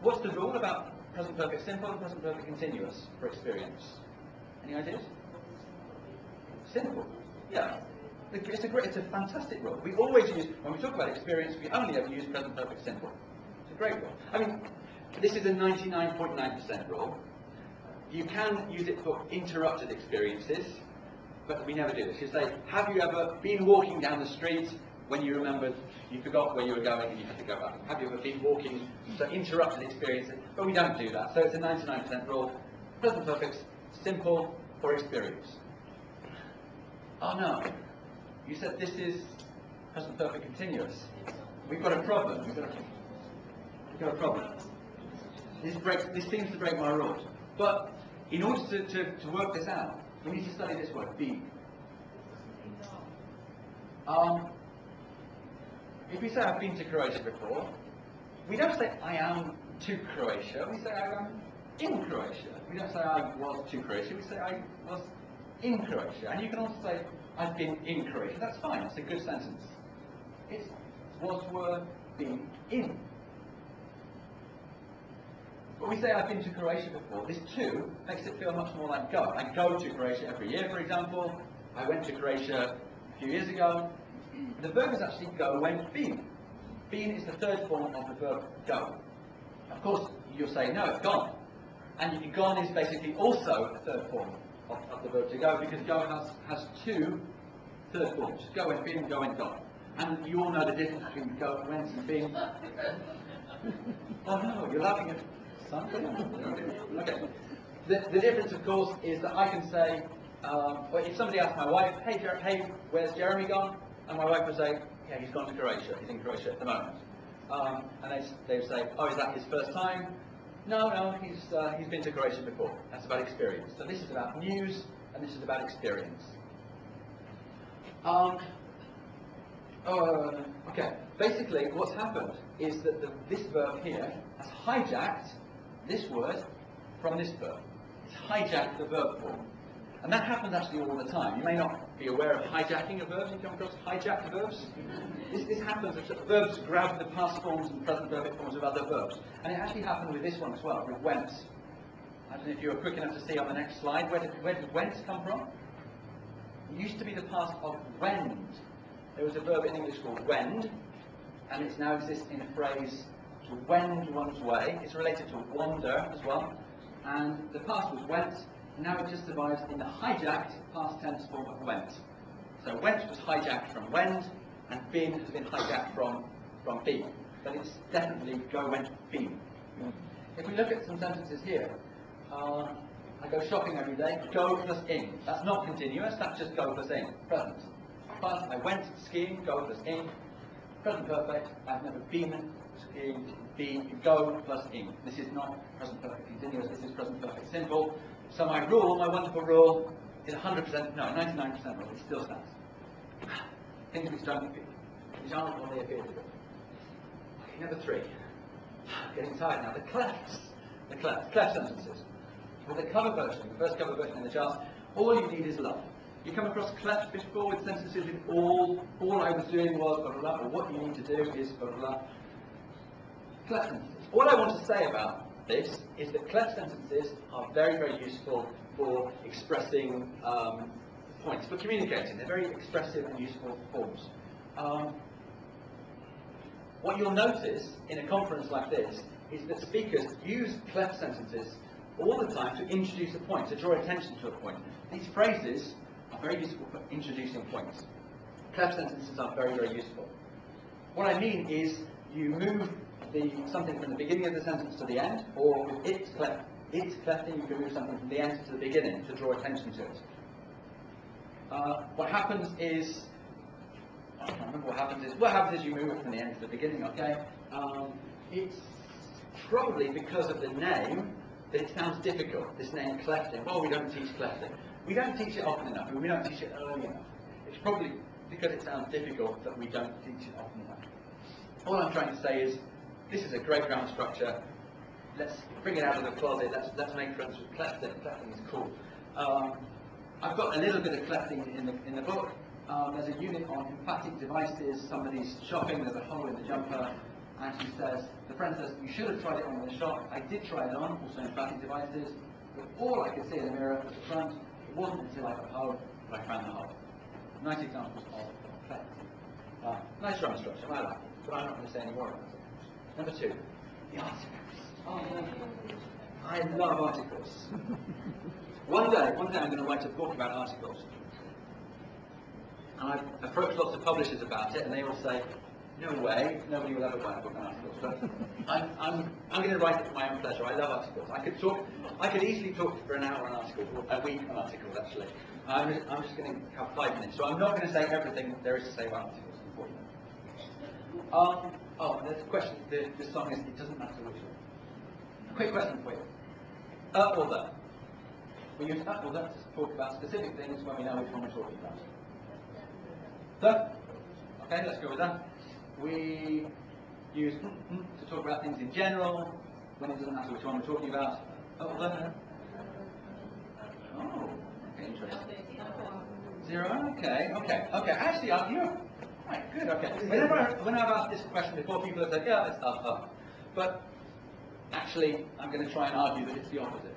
Speaker 1: What's the rule about present perfect simple and present perfect continuous for experience? Any ideas? Simple. Yeah. It's a fantastic rule. We always use, when we talk about experience, we only ever use present perfect simple. It's a great rule. I mean, this is a 99.9% rule. You can use it for interrupted experiences, but we never do this. You say, have you ever been walking down the street when you remembered, you forgot where you were going and you had to go back? Have you ever been walking? So interrupted experiences, but we don't do that. So it's a 99% rule. Present perfect, simple, or experience. Oh no, you said this is present perfect continuous. We've got a problem. We've got a problem. This seems to break my rules. But in order to work this out, we need to study this word, be. If we say I've been to Croatia before, we don't say I am to Croatia, we say I am in Croatia. We don't say I was to Croatia, we say I was in Croatia. And you can also say I've been in Croatia. That's fine, it's a good sentence. It's was, were, been, in. When we say I've been to Croatia before, this to makes it feel much more like go. I go to Croatia every year, for example. I went to Croatia a few years ago. The verb is actually go, went, been. Been is the third form of the verb go. Of course, you'll say, no, it's gone. And gone is basically also a third form of the verb to go, because go has 2 third forms. Go, went, been, go, went, gone. And you all know the difference between go, went, and been. Oh no, you're laughing at something? Okay. The difference, of course, is that I can say, well, if somebody asks my wife, hey, where's Jeremy gone? And my wife would say, yeah, he's gone to Croatia. He's in Croatia at the moment. And they would say, oh, is that his first time? No, he's been to Croatia before. That's about experience. So this is about news, and this is about experience. Okay. Basically, what's happened is that this verb here has hijacked this word from this verb. It's hijacked the verb form. And that happens actually all the time. You may not be aware of hijacking of verbs. You come across hijacked verbs. This happens as verbs grab the past forms and present perfect forms of other verbs. And it actually happened with this one as well, with went. I don't know if you were quick enough to see on the next slide. Where did went come from? It used to be the past of wend. There was a verb in English called wend, and it now exists in a phrase to wend one's way. It's related to wander as well. And the past was went. Now it just survives in the hijacked past tense form of went. So went was hijacked from wend, and been has been hijacked from been. But it's definitely go, went, been. If we look at some sentences here, I go shopping every day, go plus in. That's not continuous, that's just go plus in. Present. Past, I went skiing, go plus in. Present perfect, I've never been skiing, be, go plus in. This is not present perfect continuous, this is present perfect simple. So my rule, my wonderful rule, is 100%, no, 99% rule. It still stands. Things which aren't what they appear to be. Okay, number 3. Getting tired now. The clefts. Cleft sentences. With the cover version, the first cover version in the chart, all you need is love. You come across clefts before with sentences with all I was doing was blah, blah, blah, or what you need to do is blah, blah, blah. Cleft sentences. All I want to say about this is that cleft sentences are very, very useful for expressing points, for communicating. They're very expressive and useful forms. What you'll notice in a conference like this is that speakers use cleft sentences all the time to introduce a point, to draw attention to a point. These phrases are very useful for introducing points. Cleft sentences are very, very useful. What I mean is you move something from the beginning of the sentence to the end, or with its cleft It's clefting. You can move something from the end to the beginning to draw attention to it. What happens is, I can't remember what happens is you move it from the end to the beginning, okay? It's probably because of the name that it sounds difficult, this name clefting. Well, we don't teach clefting. We don't teach it often enough, and we don't teach it early enough. It's probably because it sounds difficult that we don't teach it often enough. All I'm trying to say is, this is a great grammar structure. Let's bring it out of the closet. Let's make friends with clefting. Clefting is cool. I've got a little bit of clefting in the book. There's a unit on emphatic devices. Somebody's shopping. There's a hole in the jumper, and she says, the friend says, you should have tried it on in the shop. I did try it on, also emphatic devices, but all I could see in the mirror was the front. It wasn't until I got home that I found the hole. Nice examples of clefting. Nice grammar structure. I like it, but I'm not going to say any more about it. Number 2, the articles. Oh, I love articles. One day I'm going to write a book about articles. And I've approached lots of publishers about it, and they all say, no way, nobody will ever write a book on articles. But I'm going to write it for my own pleasure. I love articles. I could easily talk for an hour on articles, or a week on articles actually. I'm just going to have 5 minutes. So I'm not going to say everything there is to say about articles, unfortunately. There's a question. The song is, it doesn't matter which one. Quick question for you. Or the. We use or the to talk about specific things when we know which one we're talking about. The. Okay, let's go with that. We use to talk about things in general when it doesn't matter which one we're talking about. Or the. Oh, okay, interesting. 0. Okay. Actually, you're right. Good. Okay. When I've asked this question before, people have said, yeah, it's up. But actually, I'm going to try and argue that it's the opposite.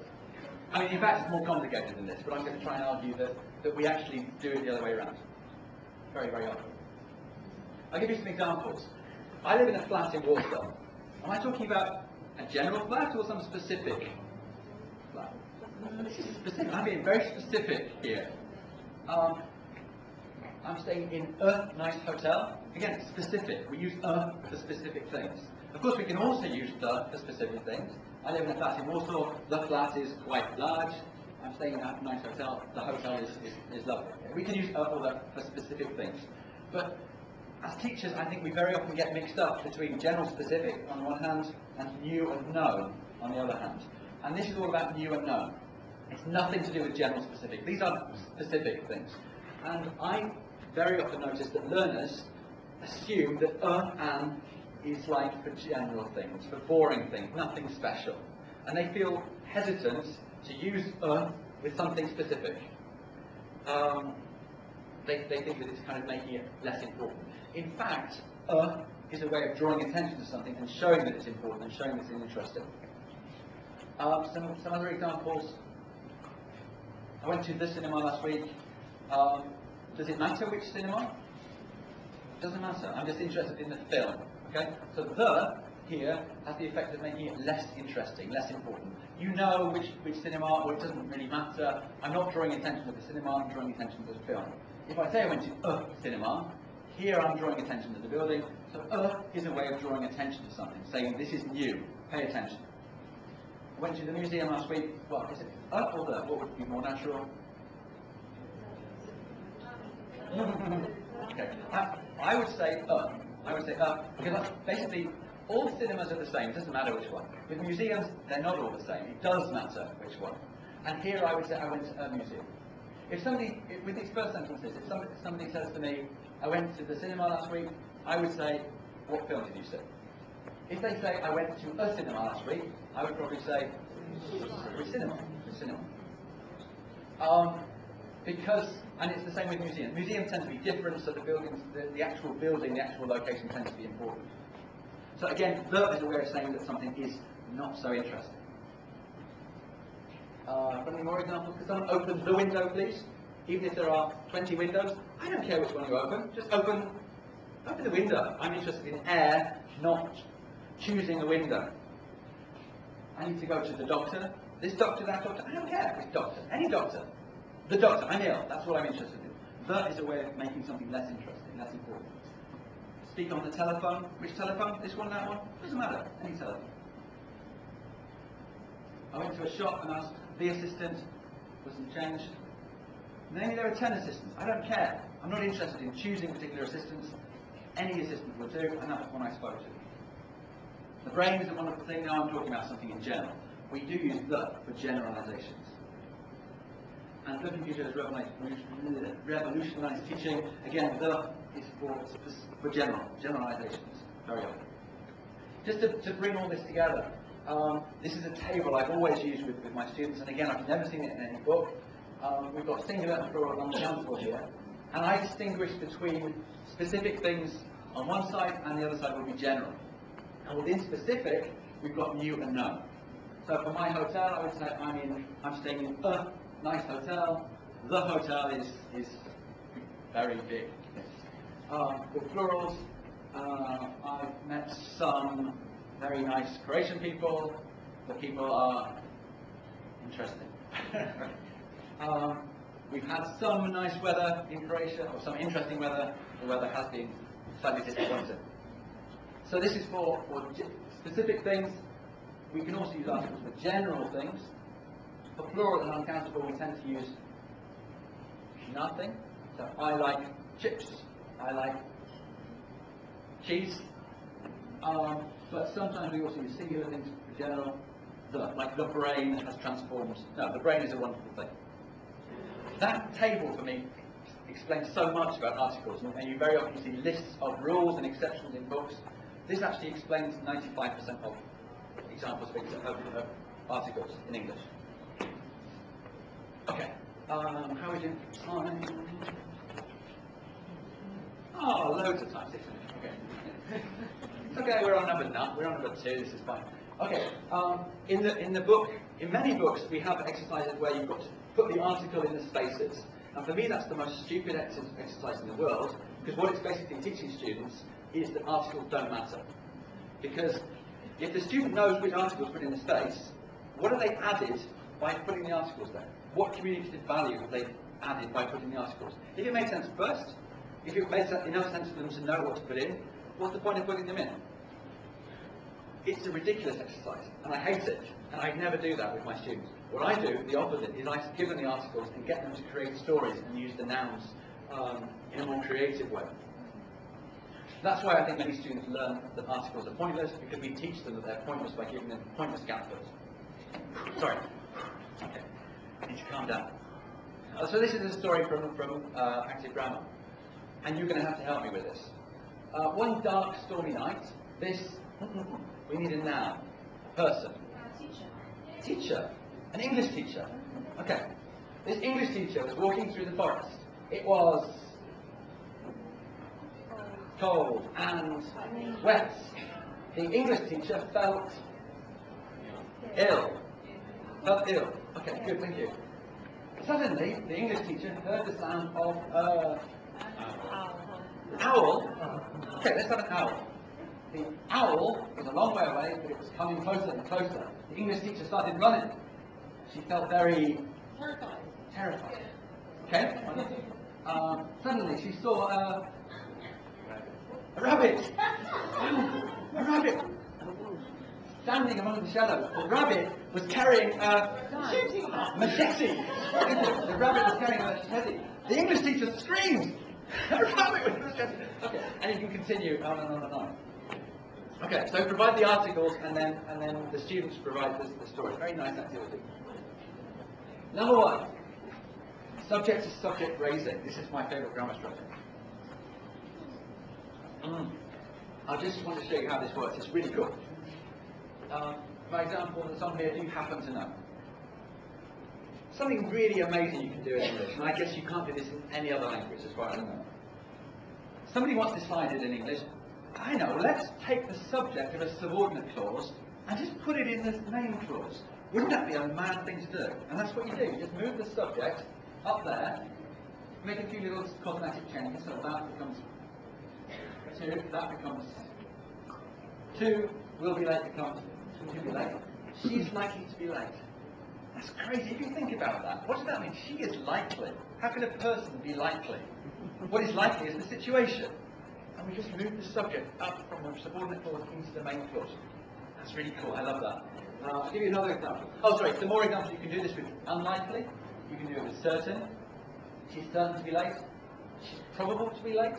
Speaker 1: I mean, in fact, it's more complicated than this, but I'm going to try and argue that we actually do it the other way around. Very, very often. I'll give you some examples. I live in a flat in Warsaw. Am I talking about a general flat or some specific flat? This is specific. I'm being very specific here. I'm staying in a nice hotel. Again, specific. We use a for specific things. Of course, we can also use the for specific things. I live in a flat in Warsaw. The flat is quite large. I'm staying in a nice hotel. The hotel is lovely. We can use or the for specific things. But as teachers, I think we very often get mixed up between general specific on one hand and new and known on the other hand. And this is all about new and known. It's nothing to do with general specific. These are specific things. And I very often notice that learners assume that and is like for general things, for boring things, nothing special. And they feel hesitant to use with something specific. They think that it's kind of making it less important. In fact, is a way of drawing attention to something and showing that it's important and showing that it's interesting. Some other examples. I went to the cinema last week. Does it matter which cinema? It doesn't matter. I'm just interested in the film. Okay? So the here has the effect of making it less interesting, less important. You know which cinema, or it doesn't really matter. I'm not drawing attention to the cinema, I'm drawing attention to the film. If I say I went to a cinema, here I'm drawing attention to the building. So is a way of drawing attention to something, saying this is new, pay attention. I went to the museum last week. Well, is it or the? What would be more natural? Okay. I would say because basically all cinemas are the same. It doesn't matter which one. With museums, they're not all the same. It does matter which one. And here I would say I went to a museum. If somebody, with these first sentences, if somebody says to me, I went to the cinema last week, I would say, what film did you see? If they say, I went to a cinema last week, I would probably say, which cinema? Which cinema? Because, and it's the same with museums. Museums tend to be different, so the buildings, the actual building, the actual location tends to be important. So again, the is a way of saying that something is not so interesting. Got any more examples? Could someone open the window, please? Even if there are 20 windows, I don't care which one you open. Just open the window. I'm interested in air, not choosing a window. I need to go to the doctor. This doctor, that doctor. I don't care which doctor. Any doctor. The doctor. I'm ill. That's what I'm interested in. The is a way of making something less interesting, less important. Speak on the telephone. Which telephone? This one, that one? Doesn't matter. Any telephone. I went to a shop and asked the assistant for some change. Maybe there are 10 assistants. I don't care. I'm not interested in choosing particular assistants. Any assistant will do, and that was one I spoke to. The brain is a wonderful thing. Now I'm talking about something in general. We do use the for generalizations. And the computer has revolutionized teaching. Again, the is for generalizations, very often. Just to bring all this together, this is a table I've always used with my students, and again, I've never seen it in any book. We've got singular and plural and uncountable here, and I distinguish between specific things on one side, and the other side will be general. And within specific, we've got new and known. So for my hotel, I would say I'm staying in a nice hotel. The hotel is very big. With plurals, I've met some very nice Croatian people. The people are interesting. We've had some nice weather in Croatia, or some interesting weather. The weather has been slightly disappointing. So this is for specific things. We can also use articles for general things. For plural and uncountable, we tend to use nothing. So I like chips. I like cheese. But sometimes we also use singular things for general. Like the brain has transformed. No, the brain is a wonderful thing. That table for me explains so much about articles, and you very often see lists of rules and exceptions in books. This actually explains 95% of examples of articles in English. Okay, how are we doing for time? Oh, loads of time, 6 minutes. Okay. It's okay, we're on number 9. We're on number 2. This is fine. Okay. In the book, in many books, we have exercises where you've got to put the article in the spaces. And for me, that's the most stupid exercise in the world, because what it's basically teaching students is that articles don't matter. Because if the student knows which articles put in the space, what have they added by putting the articles there? What communicative value have they added by putting the articles? If it makes sense first, if it makes enough sense for them to know what to put in, what's the point of putting them in? It's a ridiculous exercise, and I hate it, and I never do that with my students. What I do, the opposite, is I give them the articles and get them to create stories and use the nouns in a more creative way. That's why I think many students learn that articles are pointless, because we teach them that they're pointless by giving them pointless gap-fills. Sorry. Okay. I need to calm down. So this is a story from Active Grammar, and you're going to have to help me with this. One dark, stormy night, we need a noun, a person. Teacher. An English teacher. Okay. This English teacher was walking through the forest. It was cold and wet. The English teacher felt ill. Okay, good, thank you. Suddenly, the English teacher heard the sound of owl. Okay, let's have an owl. The owl was a long way away, but it was coming closer and closer. The English teacher started running. She felt very terrified. Okay? Suddenly she saw a rabbit. A rabbit. Standing among the shadows. The rabbit was carrying a machete. The rabbit was carrying a machete. The English teacher screamed. A rabbit with a machete. Okay, and you can continue on and on and on. Okay, so provide the articles, and then the students provide the story. Very nice activity. Number 1, subject to subject raising. This is my favourite grammar structure. I just want to show you how this works. It's really cool. For example, there's something here you happen to know. Something really amazing you can do in English, and I guess you can't do this in any other language as far as I know. Somebody once decided in English, I know, let's take the subject of a subordinate clause and just put it in the main clause. Wouldn't that be a mad thing to do? And that's what you do. You just move the subject up there, make a few little cosmetic changes, so that becomes 2, that becomes 2, will be late becomes to be late. She's likely to be late. That's crazy. If you think about that, what does that mean? She is likely. How can a person be likely? What is likely is the situation. And we just move the subject up from the subordinate clause into the main clause. That's really cool. I love that.
Speaker 2: I'll give you another example.
Speaker 1: Oh, sorry, some more examples. You can do this with unlikely. You can do it with certain. She's certain to be late. She's probable to be late.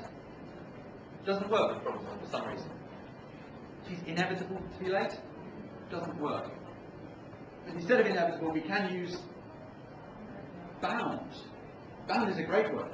Speaker 1: Doesn't work with probable for some reason. She's inevitable to be late. Doesn't work. But instead of inevitable, we can use bound. Bound is a great word.